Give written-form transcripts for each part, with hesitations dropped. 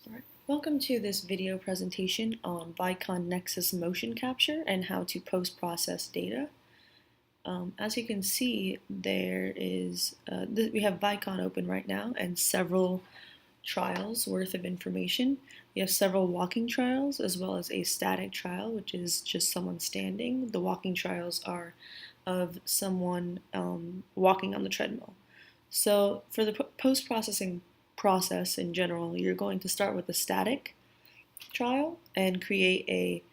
Alright. Welcome to this video presentation on VICON Nexus motion capture and how to post-process data. As you can see, we have VICON open right now and several trials worth of information. We have several walking trials as well as a static trial, which is just someone standing. The walking trials are of someone walking on the treadmill. So for the post-processing process in general, you're going to start with a static trial and create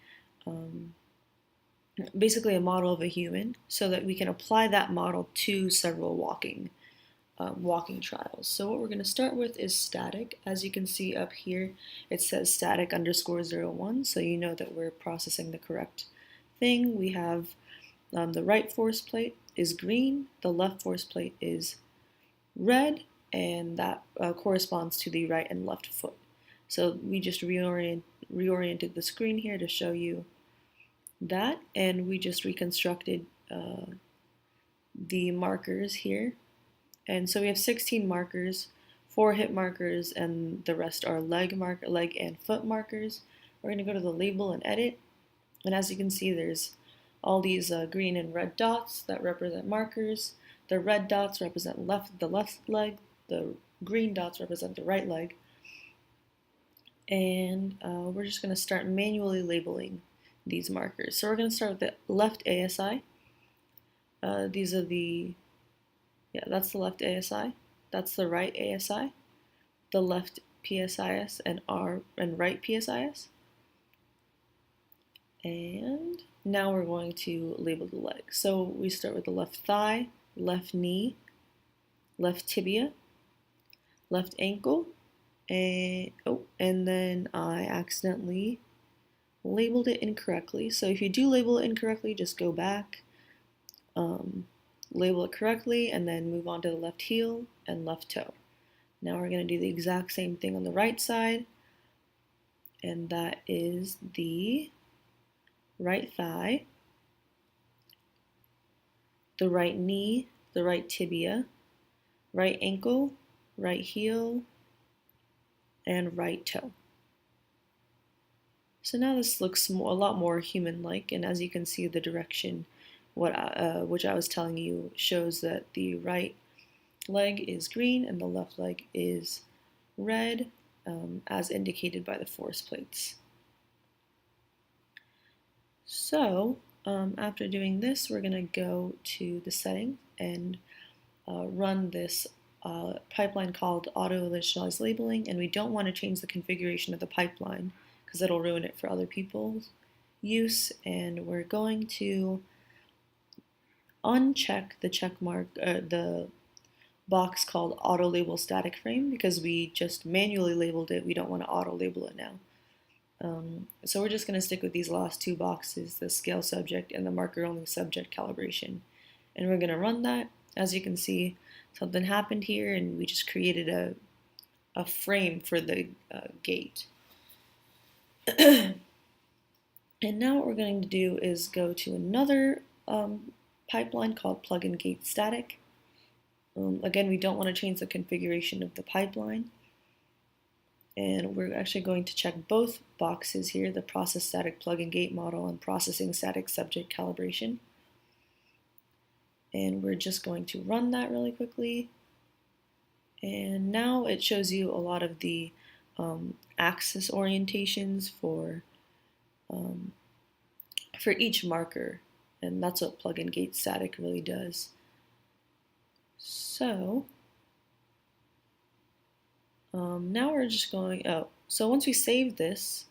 basically a model of a human so that we can apply that model to several walking trials. So what we're going to start with is static. As you can see up here, it says static _01, so you know that we're processing the correct thing. We have the right force plate is green, the left force plate is red, and that corresponds to the right and left foot. So we just reoriented the screen here to show you that, and we just reconstructed the markers here. And so we have 16 markers, 4 hip markers, and the rest are leg and foot markers. We're going to go to the label and edit, and as you can see, there's all these green and red dots that represent markers. The red dots represent the left leg, the green dots represent the right leg, and we're just going to start manually labeling these markers. So we're going to start with the left ASI. These are that's the left ASI, that's the right ASI, the left PSIS and right PSIS. And now we're going to label the legs. So we start with the left thigh, left knee, left tibia, left ankle, and then I accidentally labeled it incorrectly. So if you do label it incorrectly, just go back, label it correctly, and then move on to the left heel and left toe. Now we're going to do the exact same thing on the right side, and that is the right thigh, the right knee, the right tibia, right ankle, right heel, and right toe. So now this looks a lot more human-like, and as you can see, the direction which I was telling you shows that the right leg is green and the left leg is red, as indicated by the force plates. So after doing this, we're going to go to the setting and run this pipeline called auto-initialized labeling, and we don't want to change the configuration of the pipeline because it'll ruin it for other people's use, and we're going to uncheck the the box called auto label static frame because we just manually labeled it. We don't want to auto label it now. So we're just going to stick with these last two boxes, the scale subject and the marker only subject calibration, and we're going to run that. As you can see, something happened here and we just created a frame for the gate. And now what we're going to do is go to another pipeline called plug-in gate static. Again, we don't want to change the configuration of the pipeline. And we're actually going to check both boxes here, the process static plug-in gate model and processing static subject calibration. And we're just going to run that really quickly. And now it shows you a lot of the axis orientations for each marker. And that's what plug-in gate static really does. So now we're just going, so once we save this,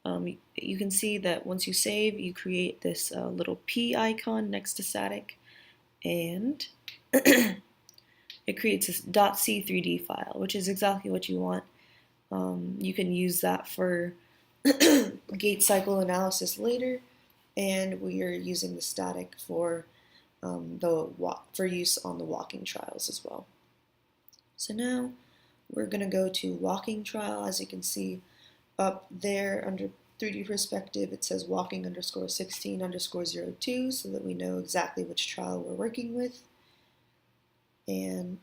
you can see that once you save, you create this little P icon next to static, and it creates this .c3d file, which is exactly what you want. You can use that for gate cycle analysis later, and we are using the static for use on the walking trials as well. So now we're going to go to walking trial. As you can see up there under 3D perspective, it says walking _16_02, so that we know exactly which trial we're working with. And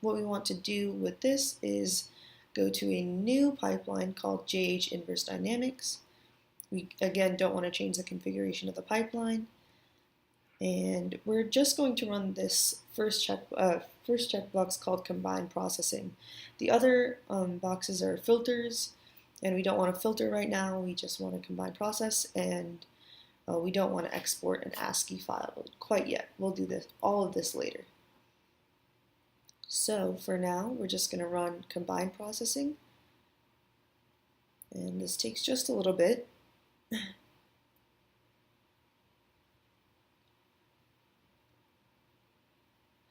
what we want to do with this is go to a new pipeline called JH Inverse Dynamics. We, again, don't want to change the configuration of the pipeline. And we're just going to run this first checkbox called Combine Processing. The other boxes are filters, and we don't want to filter right now. We just want to combine process, and we don't want to export an ASCII file quite yet. We'll do all of this later. So for now, we're just going to run Combine Processing, and this takes just a little bit.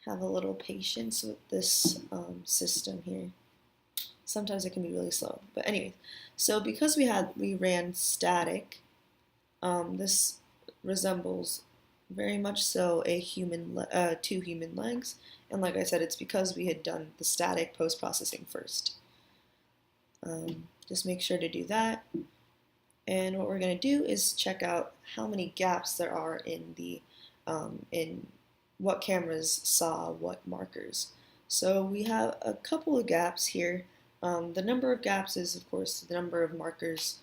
Have a little patience with this system here. Sometimes it can be really slow, but anyway. So because we ran static, this resembles very much so a two human legs, and like I said, it's because we had done the static post-processing first. Just make sure to do that. And what we're going to do is check out how many gaps there are in the in what cameras saw what markers. So we have a couple of gaps here. The number of gaps is, of course, the number of markers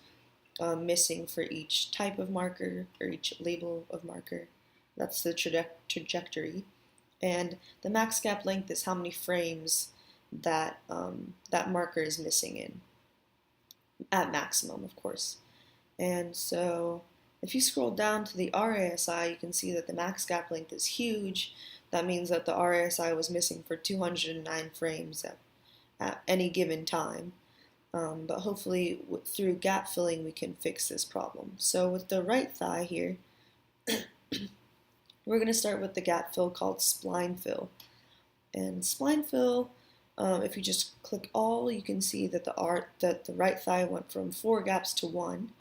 missing for each type of marker or each label of marker. That's the trajectory. And the max gap length is how many frames that that marker is missing in, at maximum, of course. And so if you scroll down to the RASI, you can see that the max gap length is huge. That means that the RASI was missing for 209 frames at any given time. But hopefully through gap filling we can fix this problem. So with the right thigh here, we're going to start with the gap fill called spline fill. And spline fill, if you just click all, you can see that the right thigh went from 4 gaps to 1.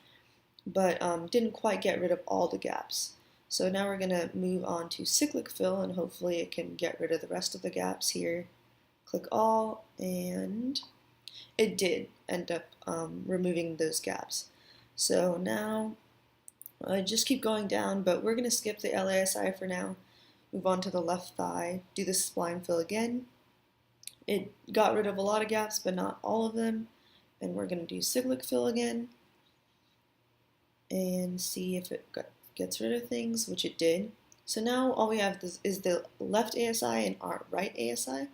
But didn't quite get rid of all the gaps. So now we're going to move on to cyclic fill, and hopefully it can get rid of the rest of the gaps here. Click all, and it did end up removing those gaps. So now just keep going down, but we're going to skip the LASI for now. Move on to the left thigh, do the spline fill again. It got rid of a lot of gaps, but not all of them. And we're going to do cyclic fill again, and see if it gets rid of things, which it did. So now all we have is the left ASI and our right ASI.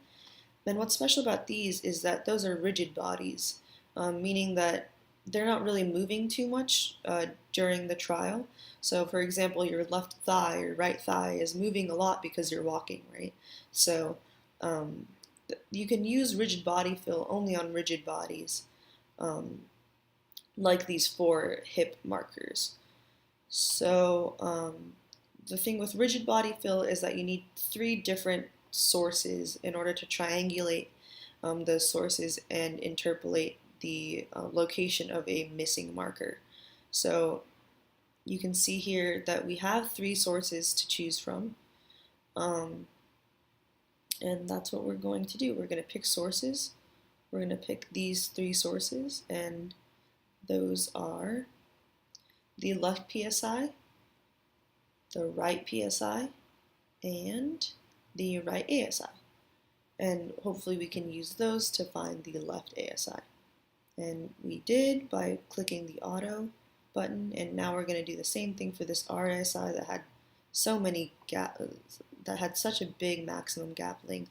And what's special about these is that those are rigid bodies, meaning that they're not really moving too much during the trial. So for example, your left thigh or right thigh is moving a lot because you're walking, right? So you can use rigid body fill only on rigid bodies, like these 4 hip markers. So the thing with rigid body fill is that you need 3 different sources in order to triangulate those sources and interpolate the location of a missing marker. So you can see here that we have 3 sources to choose from, and that's what we're going to do. We're going to pick sources. We're going to pick these 3 sources, and those are the left PSI, the right PSI, and the right ASI. And hopefully we can use those to find the left ASI. And we did by clicking the auto button, and now we're going to do the same thing for this RSI that had so many that had such a big maximum gap length.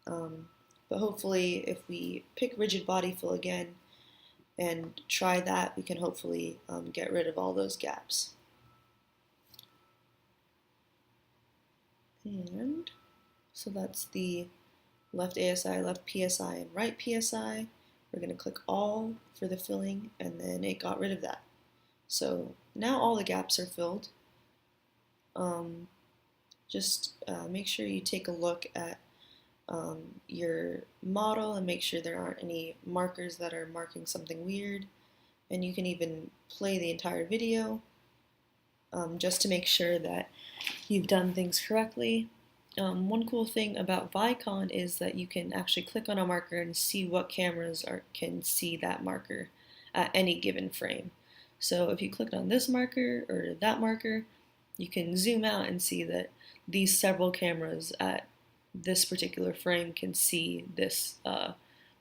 But hopefully if we pick rigid body fill again and try that, we can hopefully get rid of all those gaps. And so that's the left ASI, left PSI, and right PSI. We're going to click all for the filling, and then it got rid of that. So now all the gaps are filled. Just make sure you take a look at your model and make sure there aren't any markers that are marking something weird. And you can even play the entire video just to make sure that you've done things correctly. One cool thing about VICON is that you can actually click on a marker and see what cameras can see that marker at any given frame. So if you clicked on this marker or that marker, you can zoom out and see that these several cameras at this particular frame can see this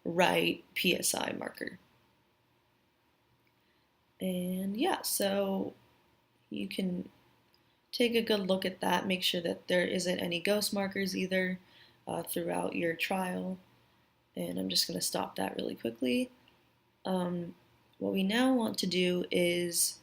right PSI marker. And yeah, so you can take a good look at that, make sure that there isn't any ghost markers either throughout your trial. And I'm just going to stop that really quickly. What we now want to do is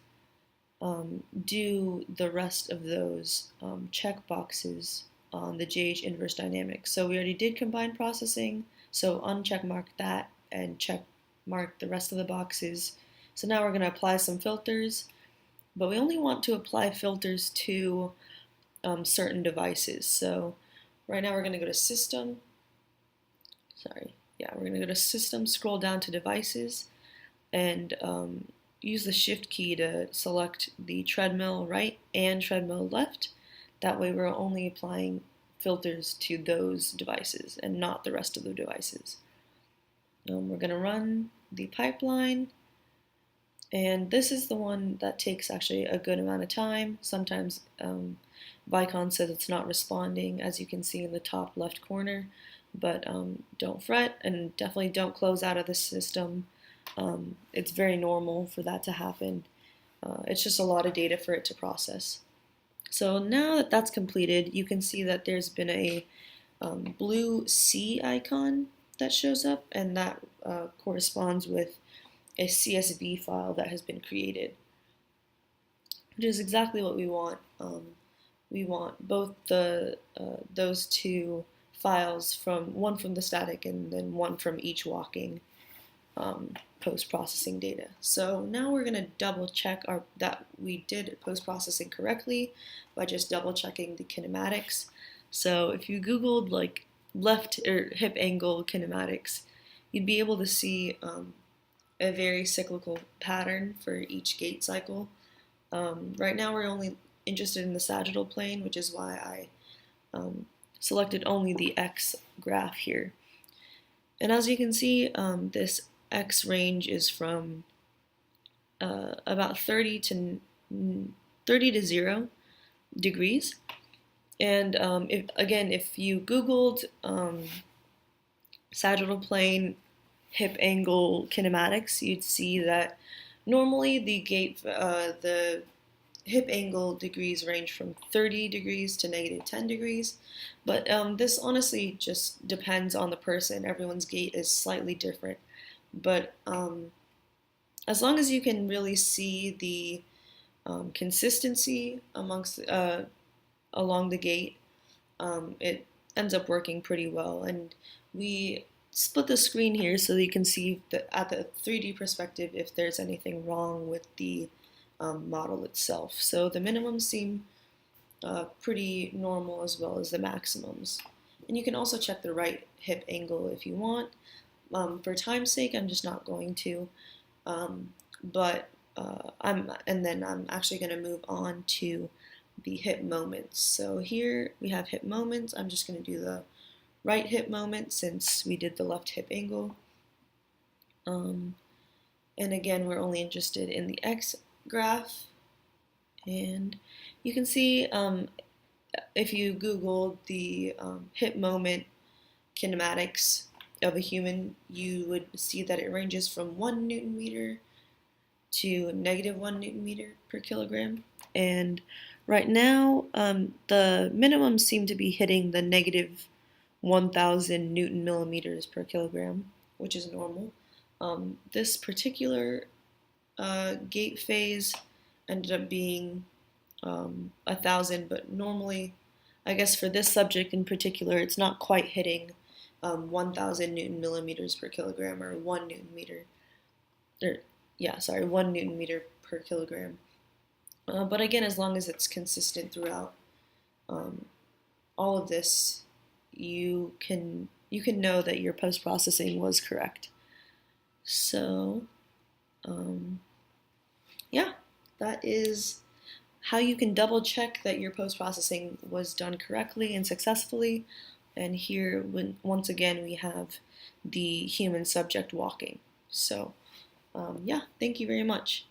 do the rest of those check boxes on the JH inverse dynamics. So we already did combined processing, so uncheck mark that and check mark the rest of the boxes. So now we're going to apply some filters, but we only want to apply filters to certain devices. So right now we're going to go to System, we're going to go to System, scroll down to Devices, and use the Shift key to select the treadmill right and treadmill left. That way we're only applying filters to those devices and not the rest of the devices. We're going to run the pipeline, and this is the one that takes actually a good amount of time. Sometimes VICON says it's not responding, as you can see in the top left corner, but don't fret, and definitely don't close out of the system. It's very normal for that to happen. It's just a lot of data for it to process. So now that that's completed, you can see that there's been a blue C icon that shows up, and that corresponds with a CSV file that has been created, which is exactly what we want. We want both those two files, one from the static and then one from each walking post-processing data. So now we're going to double check that we did post-processing correctly by just double checking the kinematics. So if you Googled like left or hip angle kinematics, you'd be able to see a very cyclical pattern for each gait cycle. Right now we're only interested in the sagittal plane, which is why I selected only the X graph here. And as you can see, this X range is from about 30 to 0 degrees. And if you Googled sagittal plane hip angle kinematics, you'd see that normally the hip angle degrees range from 30 degrees to -10 degrees, but this honestly just depends on the person. Everyone's gait is slightly different, but as long as you can really see the consistency along the gait, it ends up working pretty well. And we split the screen here so that you can see at the 3D perspective if there's anything wrong with the model itself. So the minimums seem pretty normal as well as the maximums. And you can also check the right hip angle if you want. For time's sake, I'm just not going to. I'm actually going to move on to the hip moments. So here we have hip moments. I'm just going to do the right hip moment since we did the left hip angle. And again, we're only interested in the X graph. And you can see if you Googled the hip moment kinematics of a human, you would see that it ranges from 1 Newton meter to -1 Newton meter per kilogram. And right now, the minimums seem to be hitting the -1000 Newton millimeters per kilogram, which is normal. This particular gait phase ended up being 1000, but normally, I guess for this subject in particular, it's not quite hitting 1000 Newton millimeters per kilogram, or 1 Newton meter, 1 Newton meter per kilogram. But again, as long as it's consistent throughout all of this, you can know that your post-processing was correct. So, that is how you can double check that your post-processing was done correctly and successfully. And here, once again, we have the human subject walking. So, thank you very much.